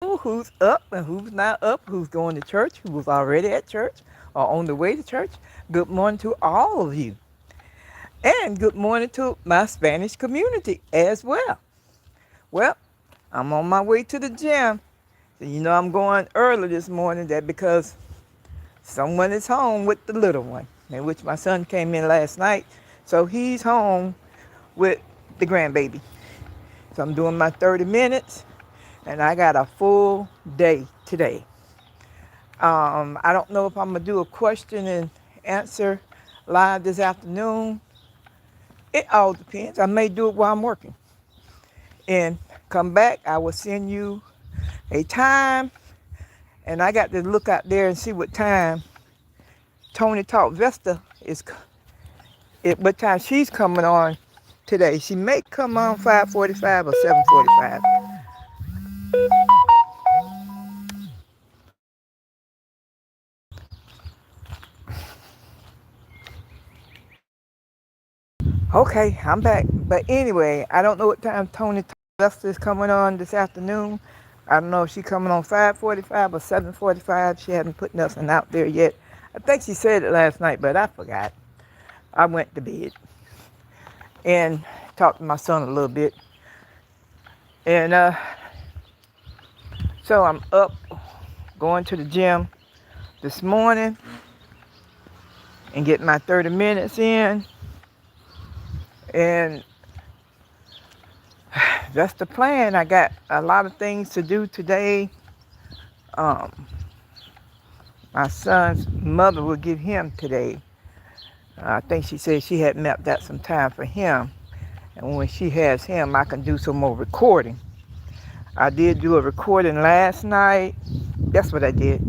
who's up and who's not up, who's going to church, who was already at church or on the way to church. Good morning to all of you. And good morning to my Spanish community as well. Well, I'm on my way to the gym. So you know I'm going early this morning that because someone is home with the little one, in which my son came in last night. So he's home with the grandbaby. So I'm doing my 30 minutes and I got a full day today. I don't know if I'm going to do a question and answer live this afternoon. It all depends. I may do it while I'm working. And come back, I will send you a time. And I got to look out there and see what time Tony Talk Vesta is, what time she's coming on today. She may come on 5:45 or 7:45. Okay, I'm back. But anyway, I don't know what time Tony Vesta is coming on this afternoon. I don't know if she's coming on 5:45 or 7:45. She hasn't put nothing out there yet. I think she said it last night, but I forgot. I went to bed and talked to my son a little bit. And so I'm up going to the gym this morning and getting my 30 minutes in. And that's the plan. I got a lot of things to do today. Um, my son's mother will give him today. I think she said she had mapped out some time for him. And when she has him, I can do some more recording. I did do a recording last night. That's what I did.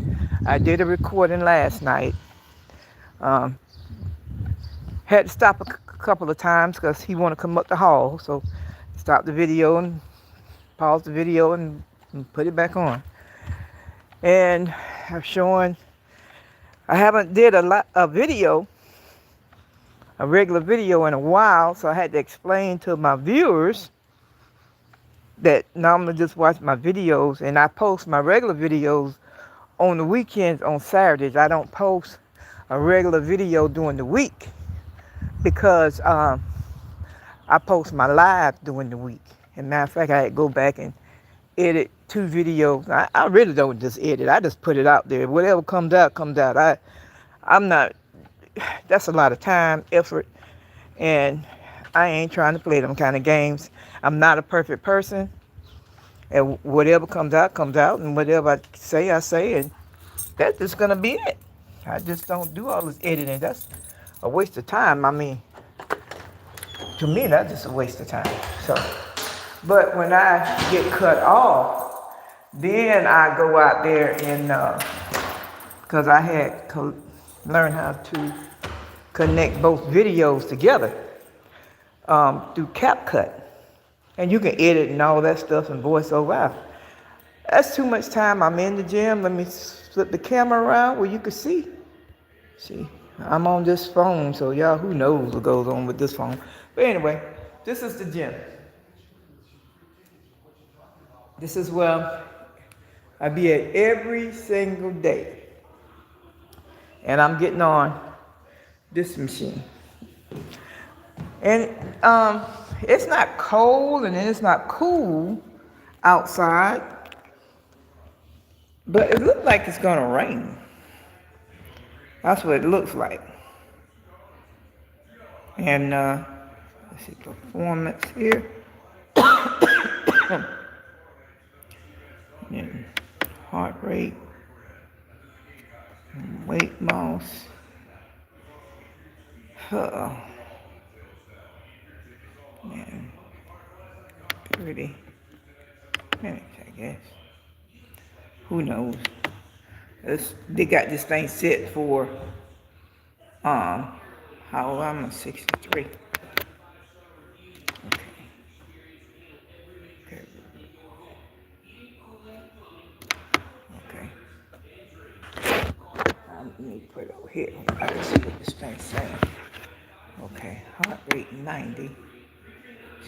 I did a recording last night. Um, had to stop a couple of times because he wanted to come up the hall. So stop the video and pause the video and put it back on. And I'm showing, I haven't did a video, a regular video in a while, so I had to explain to my viewers that normally just watch my videos, and I post my regular videos on the weekends on Saturdays. I don't post a regular video during the week because I post my live during the week. And matter of fact, I had to go back and edit 2 videos. I really don't just edit. I just put it out there. Whatever comes out, comes out. I'm not, that's a lot of time, effort, and I ain't trying to play them kind of games. I'm not a perfect person, and whatever comes out, and whatever I say, and that's just gonna be it. I just don't do all this editing. That's a waste of time. I mean, to me, that's just a waste of time. So, but when I get cut off, then I go out there and, because I had learned how to connect both videos together through CapCut. And you can edit and all that stuff and voice over out. That's too much time. I'm in the gym. Let me flip the camera around where you can see. See, I'm on this phone, so y'all, who knows what goes on with this phone. But anyway, this is the gym. This is where I be at every single day. And I'm getting on this machine. And it's not cold and it's not cool outside, but it looks like it's gonna rain. That's what it looks like. And let's see, performance here. And heart rate, weight loss. And 30 minutes, I guess. Who knows? They got this thing set for how old I'm 63. Okay. Okay. Let me put it over here. I can see what this thing's saying. Okay, heart rate 90.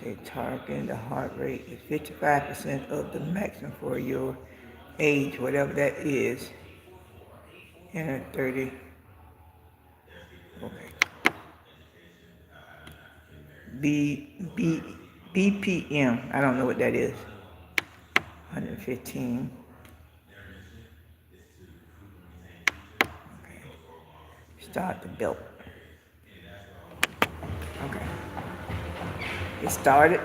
Say targeting the heart rate is 55% of the maximum for your age, whatever that is. And 30. Okay. BPM. I don't know what that is. 115. Okay. Start the belt. Okay. It started.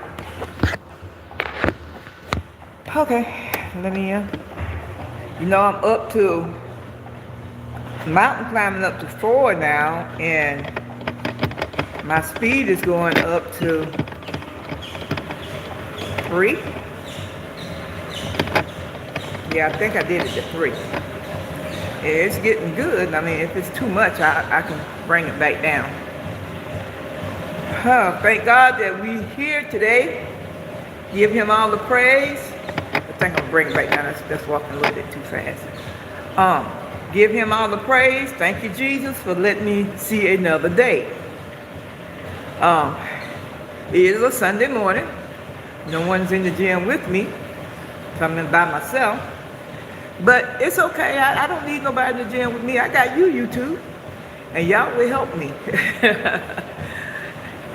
Okay. Let me, I'm up to mountain climbing up to 4 now, and my speed is going up to 3. Yeah, I think I did it to 3. It's getting good. I mean, if it's too much, I can bring it back down. Thank God that we're here today. Give him all the praise. I think I'm bringing it back down. That's walking a little bit too fast. Give him all the praise. Thank you, Jesus, for letting me see another day. It is a Sunday morning. No one's in the gym with me. Coming by myself. But it's okay. I don't need nobody in the gym with me. I got you, YouTube. And y'all will help me.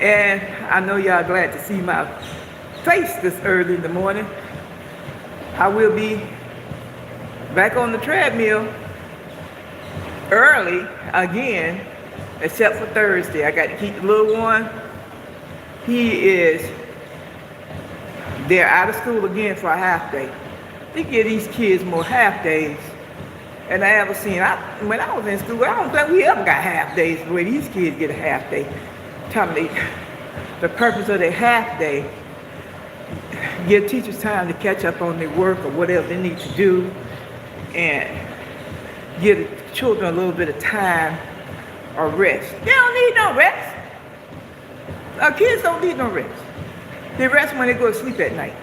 And I know y'all glad to see my face this early in the morning. I will be back on the treadmill early again, except for Thursday. I got to keep the little one. They're out of school again for a half day. They give these kids more half days than I ever seen. When I was in school, I don't think we ever got half days the way these kids get a half day. Tell me the purpose of their half day, give teachers time to catch up on their work or whatever they need to do, and give the children a little bit of time or rest. They don't need no rest. Our kids don't need no rest. They rest when they go to sleep at night.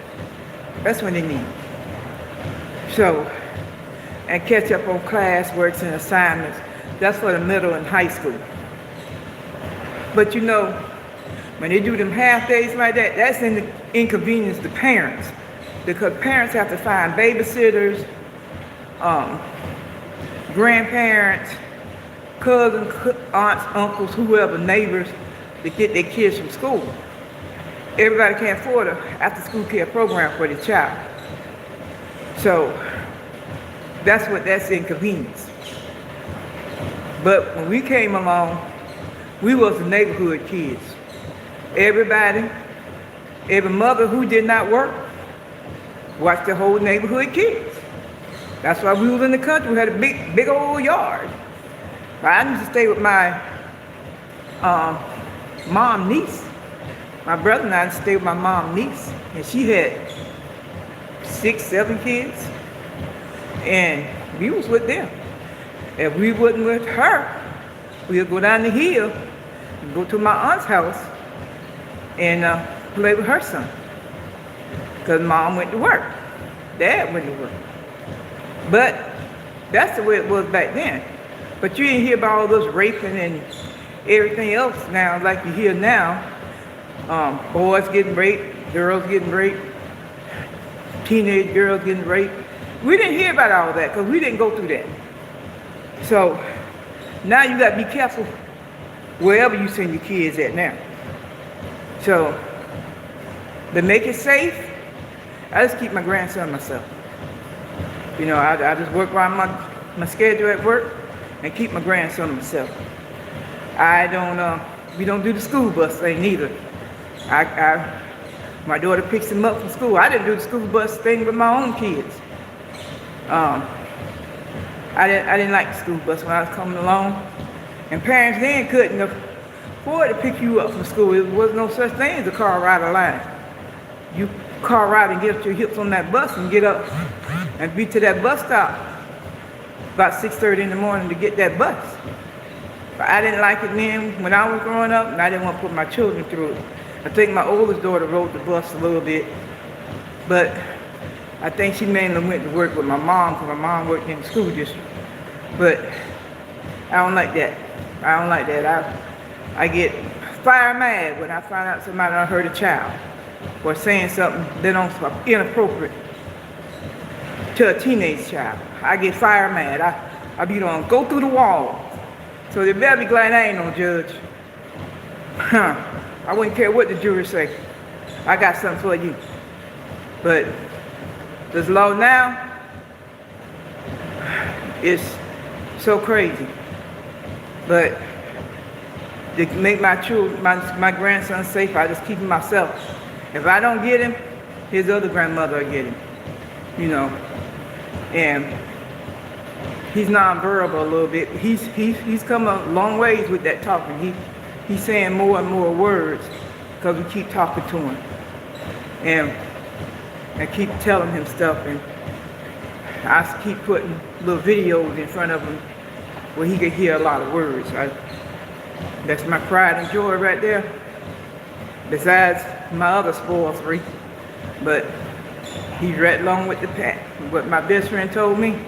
That's when they need. So, and catch up on class works and assignments. That's for the middle and high school. But when they do them half days like that, that's an inconvenience to parents, because parents have to find babysitters, grandparents, cousins, aunts, uncles, whoever, neighbors, to get their kids from school. Everybody can't afford an after-school care program for their child. So that's inconvenience. But when we came along, we was the neighborhood kids. Every mother who did not work watched the whole neighborhood kids. That's why we was in the country. We had a big old yard. I used to stay with my mom niece. My brother and I used to stay with my mom niece, and she had 6, 7 kids, and we was with them. If we wasn't with her, we'd go down the hill and go to my aunt's house and play with her son. Because mom went to work. Dad went to work. But that's the way it was back then. But you didn't hear about all this raping and everything else now like you hear now. Boys getting raped, girls getting raped, teenage girls getting raped. We didn't hear about all that because we didn't go through that. So now you got to be careful wherever you send your kids at now. So to make it safe, I just keep my grandson myself. I just work around my schedule at work and keep my grandson myself. We don't do the school bus thing neither. My daughter picks him up from school. I didn't do the school bus thing with my own kids. I didn't like the school bus when I was coming along. And parents then couldn't afford to pick you up from school. There was no such thing as a car ride line. You car ride and get your hips on that bus and get up and be to that bus stop about 6:30 in the morning to get that bus. But I didn't like it then when I was growing up, and I didn't want to put my children through it. I think my oldest daughter rode the bus a little bit, but I think she mainly went to work with my mom because my mom worked in the school district. But I don't like that. I get fire mad when I find out somebody done hurt a child or saying something that don't inappropriate. to a teenage child. I get fire mad. I be on go through the wall. So they better be glad I ain't no judge. I wouldn't care what the jury say. I got something for you. But this law now is so crazy. But to make my children, my grandson safe, I just keep him myself. If I don't get him, his other grandmother will get him. You know. And he's nonverbal a little bit. He's come a long ways with that talking. He's saying more and more words because we keep talking to him. And keep telling him stuff. And I keep putting little videos in front of him where he can hear a lot of words. That's my pride and joy right there. Besides my other spoiled three. But he's right along with the pack. What my best friend told me,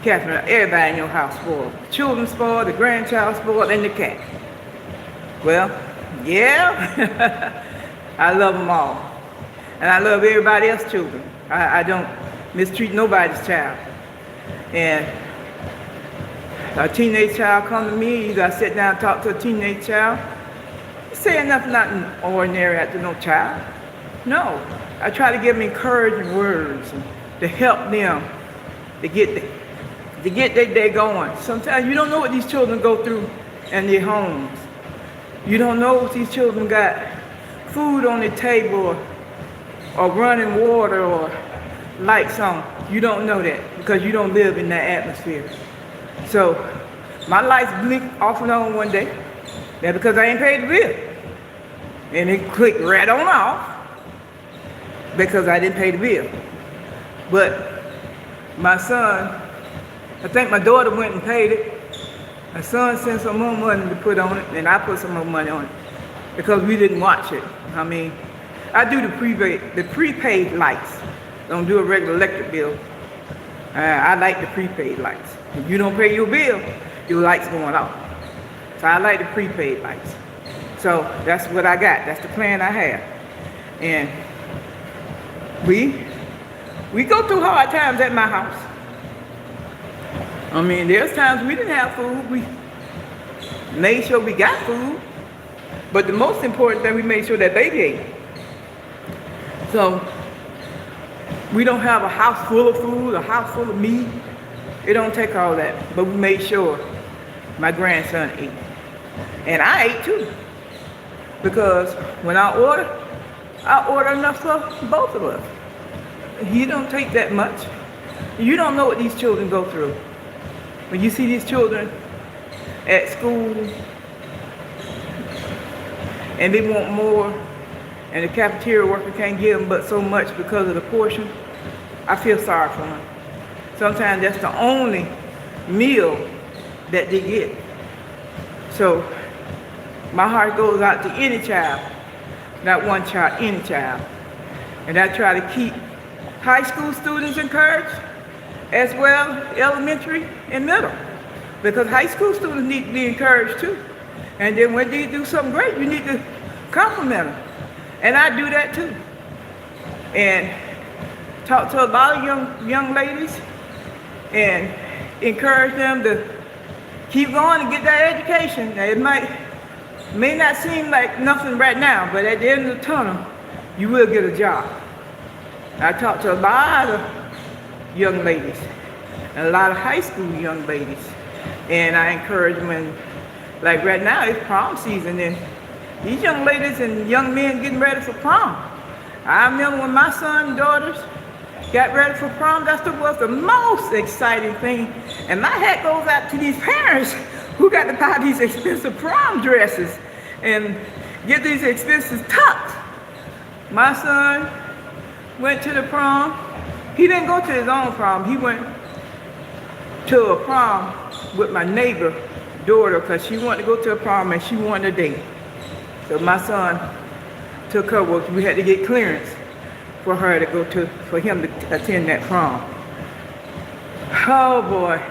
Catherine, everybody in your house spoiled. The children spoiled, the grandchild spoiled, and the cat. Well, yeah, I love them all. And I love everybody else's children. I don't mistreat nobody's child. And a teenage child come to me, either I sit down and talk to a teenage child, he's saying nothing ordinary after no child. No, I try to give them encouraging words to help them to get their day going. Sometimes you don't know what these children go through in their homes. You don't know if these children got food on the table or running water or lights on. You don't know that because you don't live in that atmosphere. So my lights blink off and on one day. That's because I ain't paid the bill. And it clicked right on off because I didn't pay the bill. But my son, I think my daughter went and paid it. My son sent some more money to put on it, and I put some more money on it because we didn't watch it. I mean, I do the prepaid lights. Don't do a regular electric bill. I like the prepaid lights. If you don't pay your bill, your lights going off. So I like the prepaid lights. So that's what I got. That's the plan I have. And we go through hard times at my house. I mean, there's times we didn't have food. We made sure we got food. But the most important thing, we made sure that baby ate. So we don't have a house full of food, a house full of meat. It don't take all that. But we made sure my grandson ate. And I ate too. Because when I order enough for both of us. You don't take that much. You don't know what these children go through. When you see these children at school and they want more and the cafeteria worker can't give them but so much because of the portion, I feel sorry for them. Sometimes that's the only meal that they get. So my heart goes out to any child, not one child, any child. And I try to keep high school students encouraged, as well elementary and middle. Because high school students need to be encouraged too. And then when they do something great, you need to compliment them. And I do that too. And talk to a lot of young ladies and encourage them to keep going and get that education. Now, it may not seem like nothing right now, but at the end of the tunnel, you will get a job. I talk to a lot of young ladies and a lot of high school young ladies. And I encourage them, like right now, it's prom season, and these young ladies and young men getting ready for prom. I remember when my son and daughters got ready for prom, that was the most exciting thing. And my hat goes out to these parents who got to buy these expensive prom dresses and get these expensive tops. My son went to the prom. He didn't go to his own prom. He went to a prom with my neighbor daughter because she wanted to go to a prom and she wanted a date. So my son took her. We had to get clearance for her to go to, for him to attend that prom. Oh boy.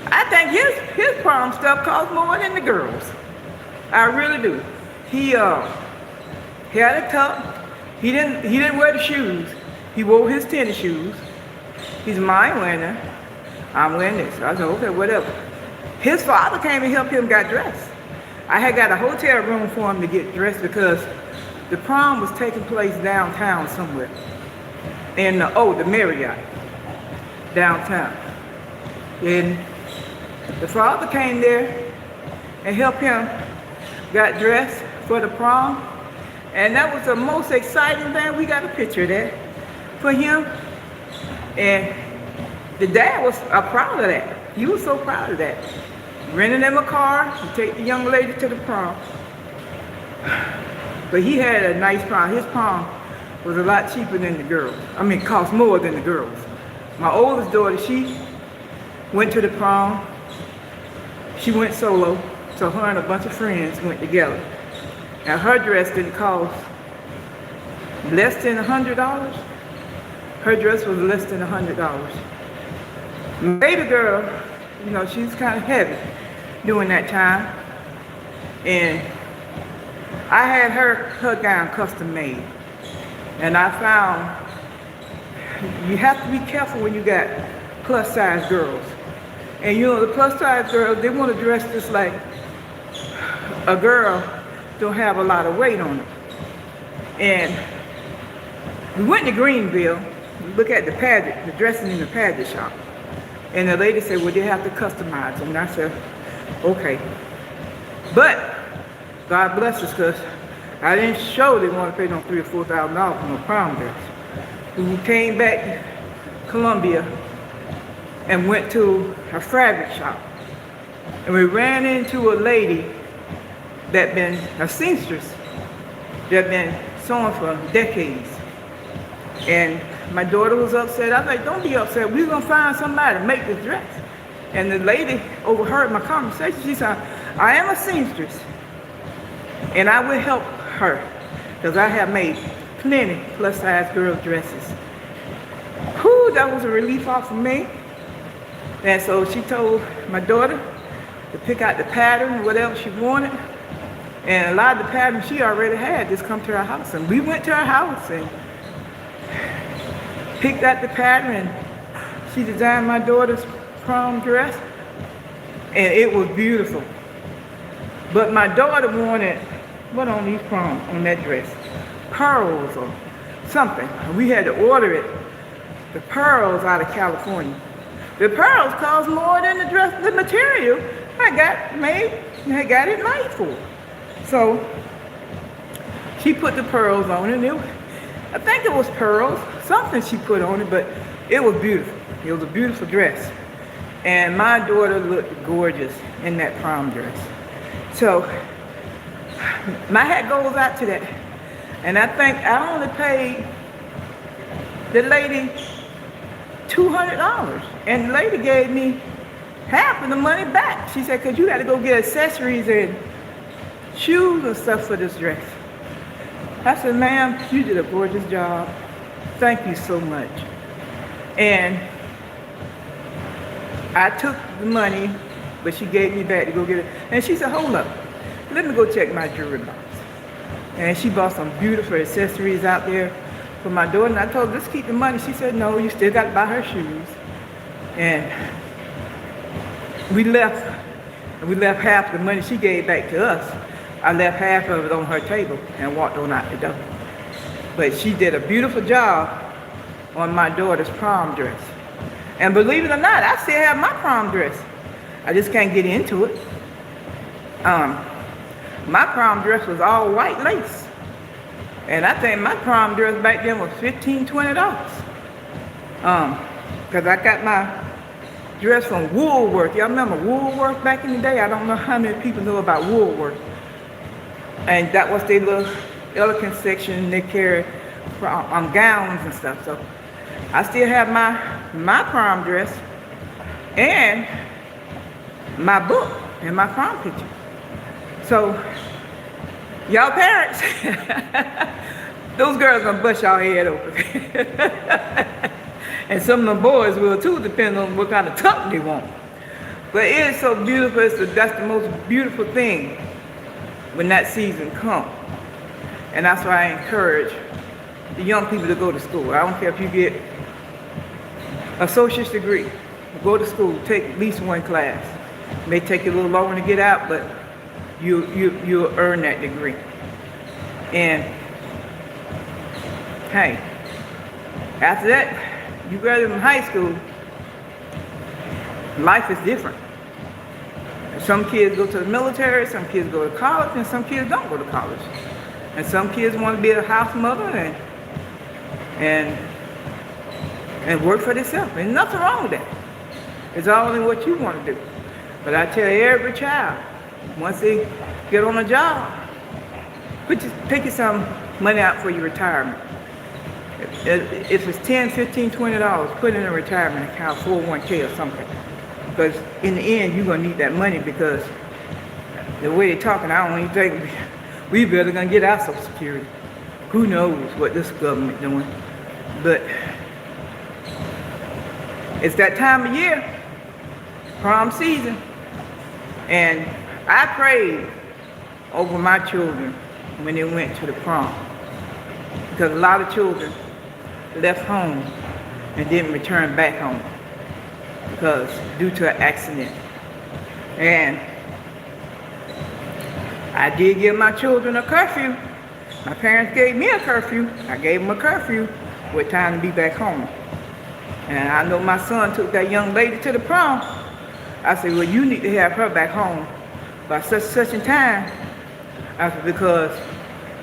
I think his prom stuff cost more than the girls. I really do. He had a tuck. He didn't wear the shoes. He wore his tennis shoes. He said, "Ma, I ain't wearing that. I'm wearing this." I said, "Okay, whatever." His father came and helped him get dressed. I had got a hotel room for him to get dressed because the prom was taking place downtown somewhere. In the Marriott, downtown. And the father came there and helped him get dressed for the prom. And that was the most exciting thing. We got a picture of that for him. And the dad was proud of that. He was so proud of that. Renting him a car to take the young lady to the prom. But he had a nice prom. His prom was a lot cheaper than the girls. I mean, cost more than the girls. My oldest daughter, she went to the prom. She went solo, so her and a bunch of friends went together. And her dress didn't cost less than $100. Her dress was less than $100. My baby girl, you know, she's kind of heavy during that time. And I had her gown custom made. And I found you have to be careful when you got plus size girls. And you know, the plus size girls, they want to dress just like a girl don't have a lot of weight on them. And we went to Greenville, look at the pageant, the dressing in the pageant shop. And the lady said, well, they have to customize them. And I said, okay. But God bless us, because I didn't show they want to pay no $3,000 or $4,000 for no prom dress. We came back to Columbia and went to a fabric shop. And we ran into a lady that been a seamstress that been sewing for decades. And my daughter was upset. I was like, don't be upset. We're going to find somebody to make this dress. And the lady overheard my conversation. She said, I am a seamstress, and I will help her, because I have made plenty plus size girl dresses. Whew, that was a relief off of me. And so she told my daughter to pick out the pattern, whatever she wanted. And a lot of the patterns she already had just come to our house. And we went to her house and picked out the pattern, and she designed my daughter's prom dress. And it was beautiful. But my daughter wanted, what on these prom, on that dress? Pearls or something. And we had to order it, the pearls, out of California. The pearls cost more than the dress, the material I got it made for. So she put the pearls on it. I think it was pearls, something she put on it, but it was beautiful. It was a beautiful dress. And my daughter looked gorgeous in that prom dress. So my hat goes out to that. And I think I only paid the lady $200. And the lady gave me half of the money back. She said, because you got to go get accessories and shoes and stuff for this dress. I said, ma'am, you did a gorgeous job. Thank you so much. And I took the money, but she gave me back to go get it. And she said, hold up, let me go check my jewelry box. And she bought some beautiful accessories out there for my daughter. And I told her, let's keep the money. She said, no, you still got to buy her shoes. And we left half the money she gave back to us. I left half of it on her table and walked on out the door. But she did a beautiful job on my daughter's prom dress. And believe it or not, I still have my prom dress. I just can't get into it. My prom dress was all white lace. And I think my prom dress back then was $15, $20. Because I got my dress from Woolworth. Y'all remember Woolworth back in the day? I don't know how many people know about Woolworth. And that was their little Elegance section. They carried gowns and stuff. So I still have my prom dress and my book and my prom picture. So y'all parents, those girls gonna bust y'all head open. And some of the boys will too, depending on what kind of tuck they want. But it is so beautiful. That's the most beautiful thing when that season comes. And that's why I encourage the young people to go to school. I don't care if you get associate's degree. Go to school, take at least one class. May take you a little longer to get out, but you'll earn that degree. And hey, after that, you graduate from high school, life is different. Some kids go to the military, some kids go to college, and some kids don't go to college. And some kids want to be a house mother and work for themselves. There's nothing wrong with that. It's all in what you want to do. But I tell every child, once they get on a job, take you some money out for your retirement. If it's $10, $15, $20, put it in a retirement account, 401k or something. Because in the end, you're going to need that money, because the way they're talking, I don't even think we better going to get our Social Security. Who knows what this government doing. But it's that time of year, prom season. And I prayed over my children when they went to the prom. Because a lot of children left home and didn't return back home because due to an accident. And I did give my children a curfew. My parents gave me a curfew. I gave them a curfew with time to be back home. And I know my son took that young lady to the prom. I said, well, you need to have her back home by such a time. I said, because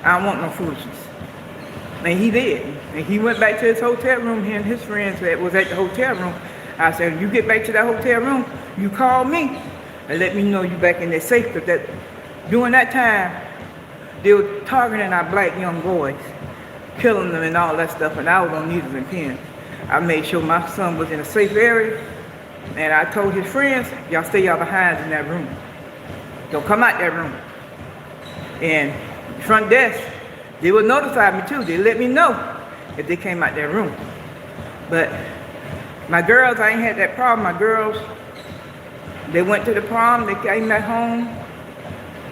I don't want no foolishness. And he did. And he went back to his hotel room. He and his friends that was at the hotel room. I said, when you get back to that hotel room, you call me and let me know you back in there safe. Because during that time, they were targeting our black young boys, killing them and all that stuff. And I was on needles and pins. I made sure my son was in a safe area. And I told his friends, y'all stay y'all behinds in that room. Don't come out that room. And the front desk, they would notify me too. They let me know if they came out that room. But my girls, I ain't had that problem. My girls, they went to the prom, they came back home.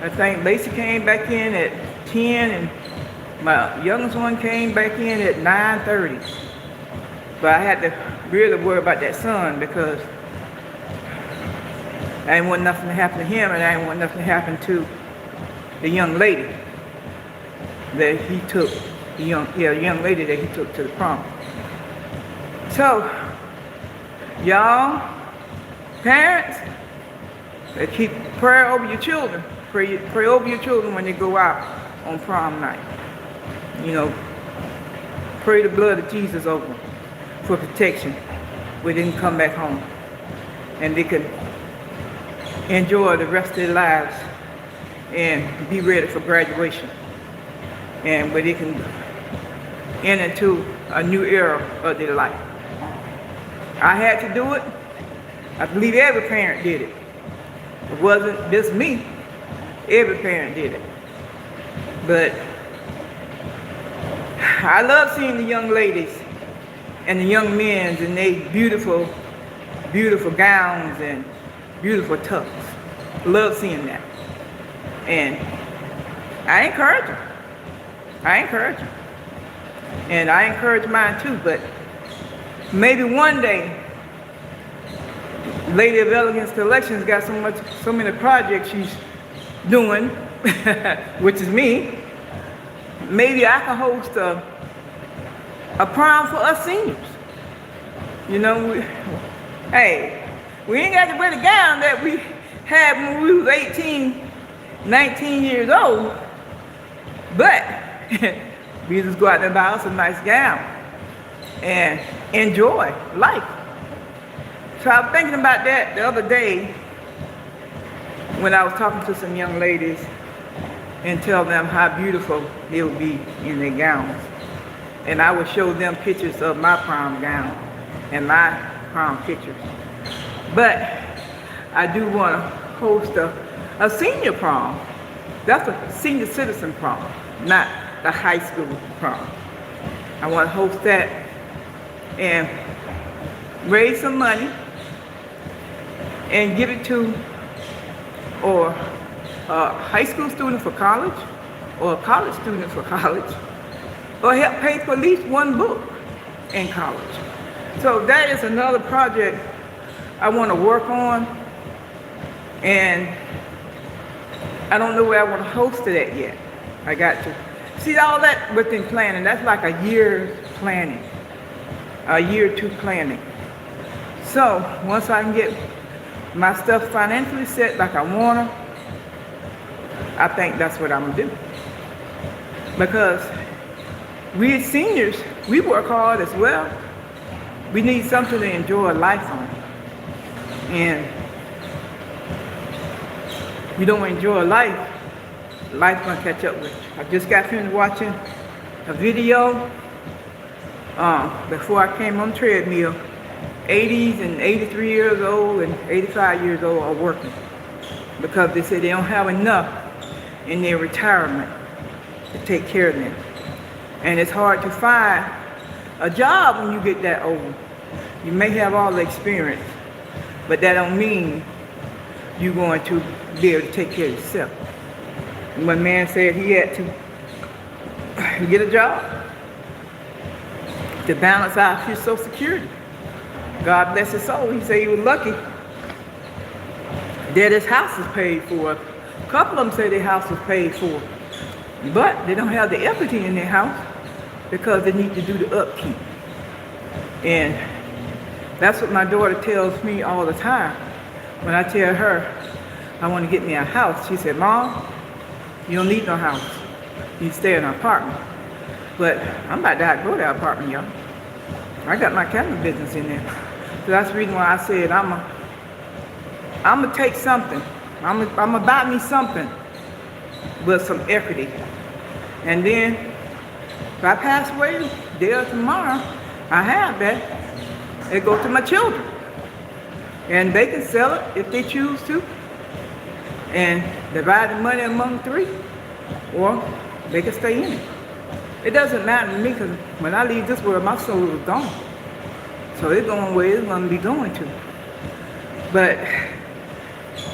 I think Lacey came back in at 10 and my youngest one came back in at 9:30. But I had to really worry about that son because I didn't want nothing to happen to him, and I didn't want nothing to happen to the young lady that he took, the young lady that he took to the prom. So, y'all, parents, keep prayer over your children. Pray over your children when they go out on prom night. You know, pray the blood of Jesus over them for protection when they can come back home and they can enjoy the rest of their lives and be ready for graduation, and where they can enter into a new era of their life. I had to do it. I believe every parent did it. It wasn't just me. Every parent did it. But I love seeing the young ladies and the young men in their beautiful, beautiful gowns and beautiful tux. Love seeing that. And I encourage them. And I encourage mine too, but maybe one day, Lady of Elegance Collections got so many projects she's doing, which is me. Maybe I can host a prom for us seniors. You know, hey, we ain't got to wear the gown that we had when we was 18, 19 years old, but we just go out there and buy us a nice gown and enjoy life. So I was thinking about that the other day when I was talking to some young ladies and tell them how beautiful they would be in their gowns. And I would show them pictures of my prom gown and my prom pictures. But I do want to host a senior prom. That's a senior citizen prom, not the high school prom. I want to host that and raise some money and give it to or a high school student for college or a college student for college, or help pay for at least one book in college. So that is another project I want to work on, and I don't know where I want to host it at yet. I got to see all that within planning. That's like a year's planning, a year or two planning. So once I can get my stuff financially set like I want to, I think that's what I'm gonna do. Because we as seniors, we work hard as well. We need something to enjoy life on. And you don't enjoy life, life gonna catch up with you. I just got finished watching a video before I came on Treadmill. 80s and 83 years old and 85 years old are working because they say they don't have enough in their retirement to take care of them. And it's hard to find a job when you get that old. You may have all the experience, but that don't mean you're going to be able to take care of yourself. And one man said he had to get a job to balance out his Social Security. God bless his soul. He said he was lucky that his house is paid for. A couple of them say their house was paid for, but they don't have the equity in their house because they need to do the upkeep. And that's what my daughter tells me all the time. When I tell her I want to get me a house, she said, Mom, you don't need no house. You stay in an apartment. But I'm about to have to go to that apartment, y'all. I got my camera business in there. So that's the reason why I said I'm gonna take something. I'm gonna buy me something with some equity. And then if I pass away day or tomorrow, I have that. It goes to my children. And they can sell it if they choose to. And divide the money among three. Or they can stay in it. It doesn't matter to me because when I leave this world, my soul is gone. So it's going where it's going to be going to. But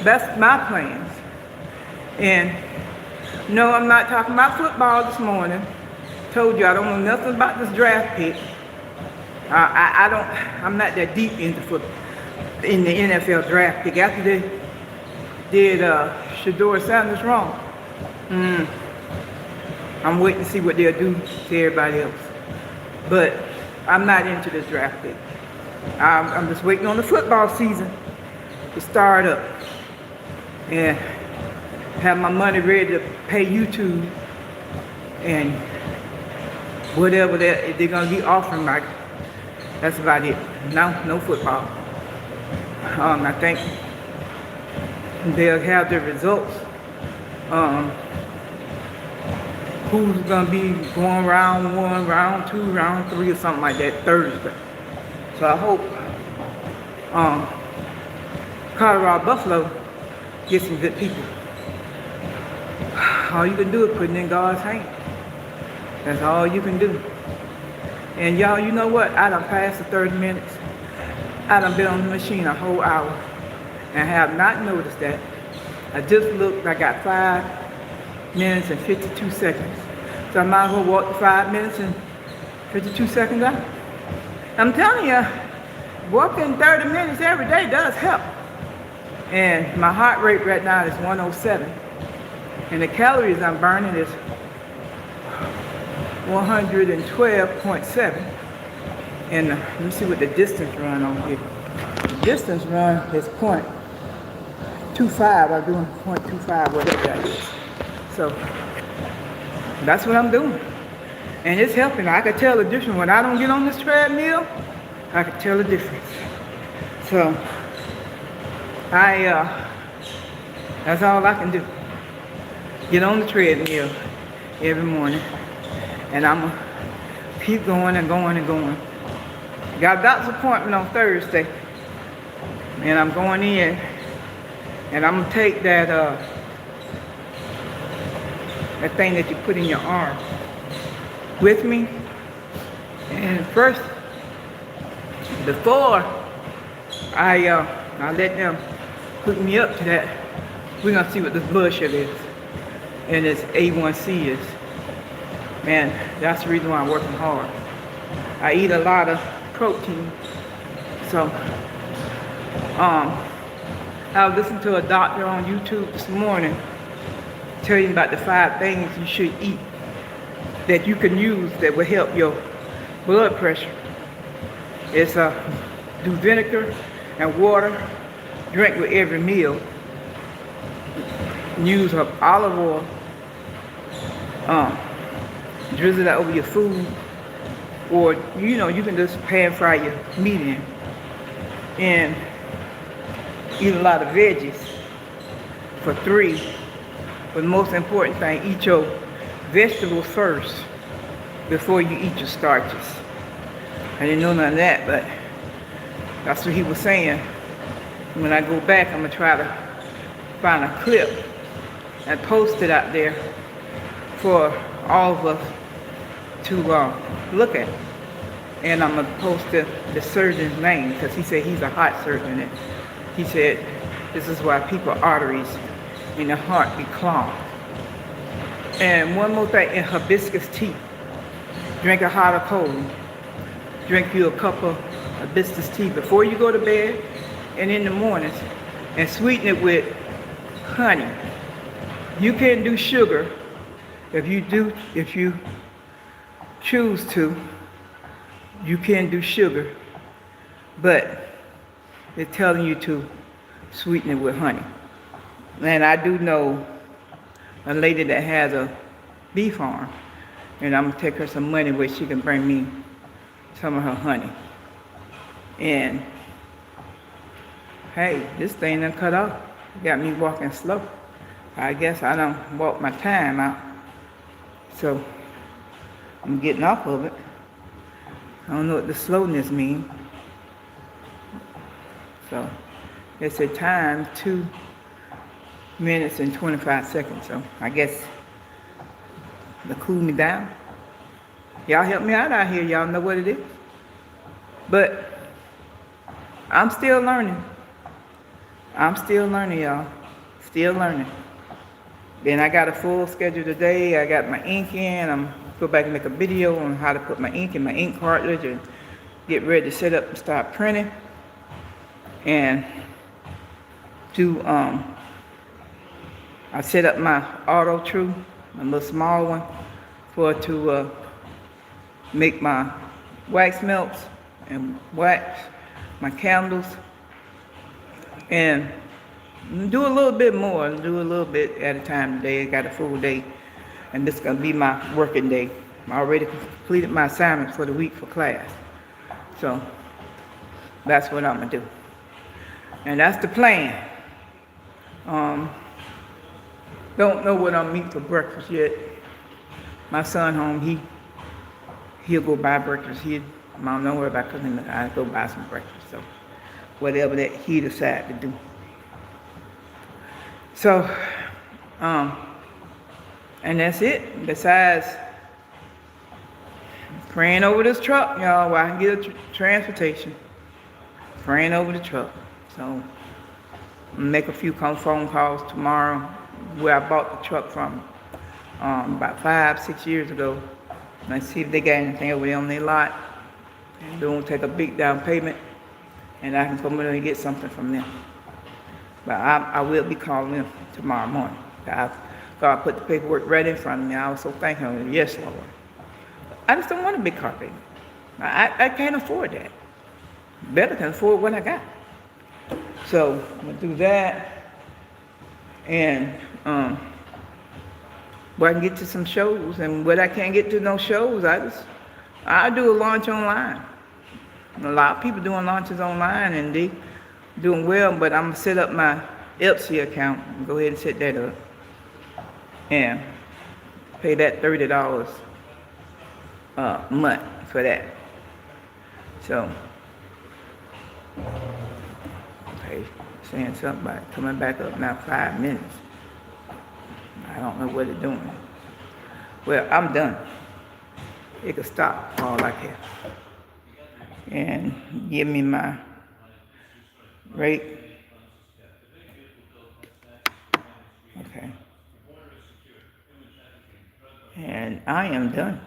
that's my plans. And no, I'm not talking about football this morning. Told you I don't know nothing about this draft pick. I'm not that deep into football, in the NFL draft pick. After they did Shador Sanders wrong, I'm waiting to see what they'll do to everybody else. But I'm not into this draft pick. I'm just waiting on the football season to start up and have my money ready to pay YouTube and whatever they're going to be offering. Like, that's about it. No football. I think they'll have the results. Who's going to be going round 1, round 2, round 3 or something like that Thursday. So I hope Colorado Buffalo gets some good people. All you can do is put it in God's hand. That's all you can do. And y'all, you know what? I done passed the 30 minutes. I done been on the machine a whole hour and have not noticed that. I just looked, I got 5 minutes and 52 seconds. So I might as well walk the 5 minutes and 52 seconds out. I'm telling you, walking 30 minutes every day does help. And my heart rate right now is 107. And the calories I'm burning is 112.7. And let me see what the distance run on here. The distance run is 0.25. I'm doing 0.25, whatever that is. So that's what I'm doing. And it's helping. I can tell the difference. When I don't get on this treadmill, I can tell the difference. So that's all I can do. Get on the treadmill every morning. And I'm going to keep going and going and going. Got a doctor's appointment on Thursday. And I'm going in. And I'm going to take that thing that you put in your arm with me. And first, before I let them hook me up to that, we're going to see what this blood sugar is. And this A1C is. Man, that's the reason why I'm working hard. I eat a lot of protein So, I was listening to a doctor on YouTube this morning telling about the 5 things you should eat that you can use that will help your blood pressure. It's do vinegar and water, drink with every meal. Use olive oil, drizzle that over your food, or you can just pan fry your meat in. And eat a lot of veggies for 3. But the most important thing, eat your vegetables first before you eat your starches. I didn't know none of that, but that's what he was saying. When I go back, I'm going to try to find a clip and post it out there for all of us to look at. And I'm going to post the surgeon's name, because he said he's a heart surgeon. And he said this is why people's arteries in the heart be clogged. And one more thing, in hibiscus tea. Drink it hot or cold. Drink you a cup of hibiscus tea before you go to bed and in the mornings, and sweeten it with honey. You can do sugar if you choose to. You can do sugar, but they're telling you to sweeten it with honey. And I do know a lady that has a bee farm, and I'm gonna take her some money where she can bring me some of her honey. And hey, this thing done cut off. Got me walking slow. I guess I done walked my time out. So I'm getting off of it. I don't know what the slowness means. So it's a time 2 minutes and 25 seconds. So I guess to cool me down. Y'all help me out here. Y'all know what it is. But I'm still learning. I'm still learning, y'all. Still learning. Then I got a full schedule today. I got my ink in. I'm go back and make a video on how to put my ink in my ink cartridge and get ready to set up and start printing. And do I set up my auto true, my little small one, to make my wax melts and wax my candles, and do a little bit more, do a little bit at a time today. I got a full day, and this is going to be my working day. I already completed my assignments for the week for class. So that's what I'm going to do. And that's the plan. Don't know what I'm eating for breakfast yet. My son home, he'll go buy breakfast. Mom, don't worry about cooking. I'll go buy some breakfast. So whatever that he decide to do. So, and that's it. Besides praying over this truck, y'all, while I can get a transportation. Praying over the truck. So I'm gonna make a few phone calls tomorrow where I bought the truck from about 5-6 years ago. And see if they got anything over there on their lot. And don't take a big down payment, and I can come in and get something from them. But I will be calling them tomorrow morning. I thought I put the paperwork right in front of me. I was so thankful. Yes, Lord. I just don't want a big car payment. I can't afford that. Better can afford what I got. So I'm gonna do that, and where I can get to some shows, and when I can't get to no shows, I do a launch online. A lot of people doing launches online, and they doing well, but I'm gonna set up my LOEC account and go ahead and set that up and pay that $30 a month for that. So, okay, saying something about coming back up now 5 minutes. I don't know what it's doing. Well, I'm done. It could stop all I care. And give me my rate. Okay. And I am done.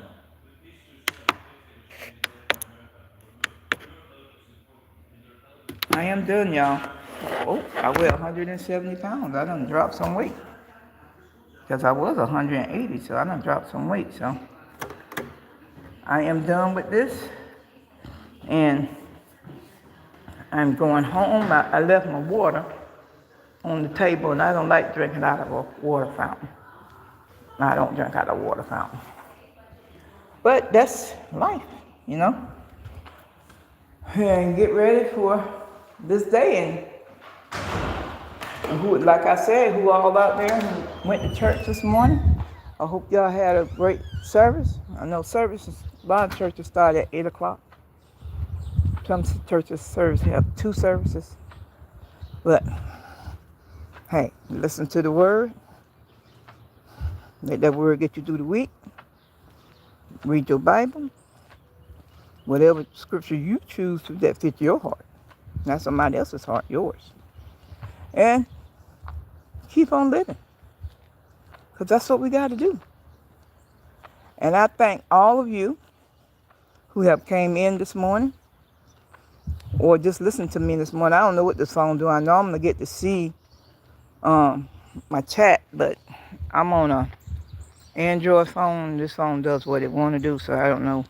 I am done, y'all. Oh, I weigh 170 pounds. I done dropped some weight. Because I was 180, so I done dropped some weight. So I am done with this. And I'm going home. I left my water on the table, and I don't like drinking out of a water fountain. I don't drink out of a water fountain. But that's life, you know. And get ready for this day. And who, like I said, who all out there who went to church this morning, I hope y'all had a great service. I know services, a lot of churches start at 8 o'clock. Some churches have 2 services. But, hey, listen to the word. Let that word get you through the week. Read your Bible. Whatever scripture you choose to that fits your heart. Not somebody else's heart, yours. And keep on living. Because that's what we got to do. And I thank all of you who have came in this morning or just listened to me this morning. I don't know what this phone do. I normally get to see my chat, but I'm on a Android phone. This phone does what it want to do, so I don't know.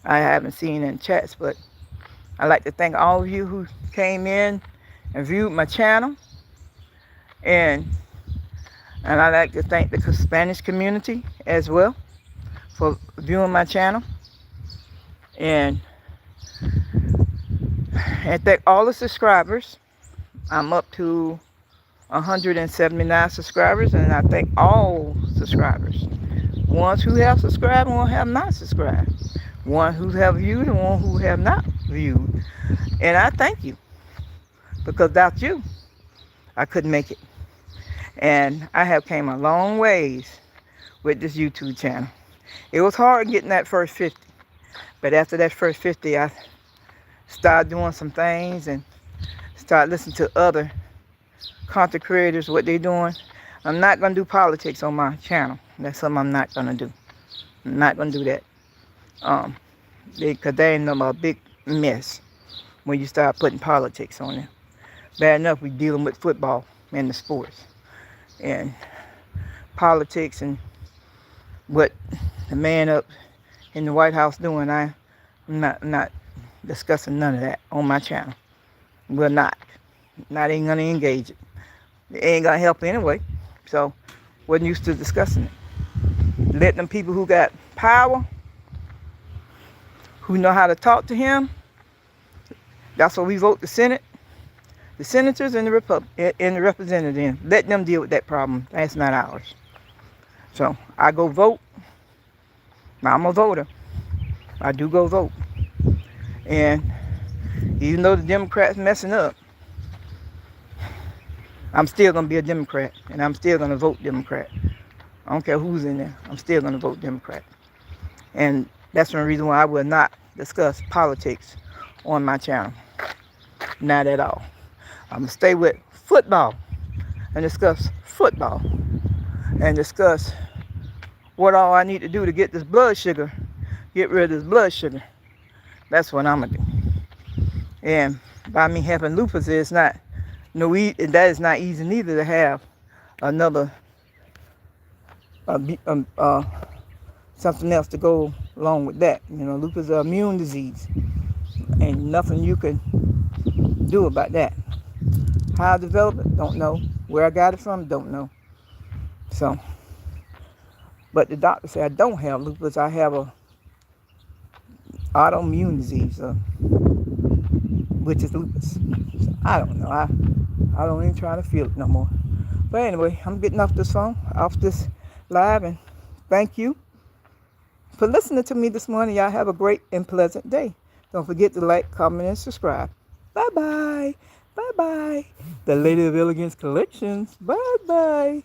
I haven't seen any chats, but I'd like to thank all of you who came in and viewed my channel. And I'd like to thank the Spanish community as well for viewing my channel. And thank all the subscribers. I'm up to 179 subscribers, and I thank all subscribers. Ones who have subscribed and one who have not subscribed. One who have viewed and one who have not viewed. And I thank you. Because without you, I couldn't make it. And I have came a long ways with this YouTube channel. It was hard getting that first 50. But after that first 50, I started doing some things and started listening to other content creators, what they're doing. I'm not going to do politics on my channel. That's something I'm not going to do. I'm not going to do that. Because they ain't a big mess when you start putting politics on there. Bad enough we dealing with football and the sports. And politics and what the man up in the White House doing, I'm not discussing none of that on my channel. We're not. Not even going to engage it. It ain't going to help anyway. So, wasn't used to discussing it. Let them people who got power, who know how to talk to him, that's why we vote the Senate, the senators and the representatives. Let them deal with that problem. That's not ours. So, I go vote. I'm a voter. I do go vote. And even though the Democrats messing up, I'm still going to be a Democrat, and I'm still going to vote Democrat. I don't care who's in there. I'm still going to vote Democrat. And that's one reason why I will not discuss politics on my channel. Not at all. I'm going to stay with football and discuss football and discuss what all I need to do to get this blood sugar, get rid of this blood sugar. That's what I'm going to do. And by me having lupus, it's not that is not easy neither to have another something else to go along with that. You know, lupus is an immune disease. Ain't nothing you can do about that. How I developed it, don't know. Where I got it from, don't know. So, but the doctor said I don't have lupus. I have a autoimmune disease, which is lupus. So, I don't know. I don't even try to feel it no more. But anyway, I'm getting off this live, and thank you for listening to me this morning. Y'all have a great and pleasant day. Don't forget to like, comment, and subscribe. Bye-bye. Bye-bye. The Lady of Elegance Collections. Bye-bye.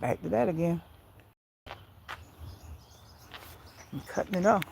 Back to that again. I'm cutting it off.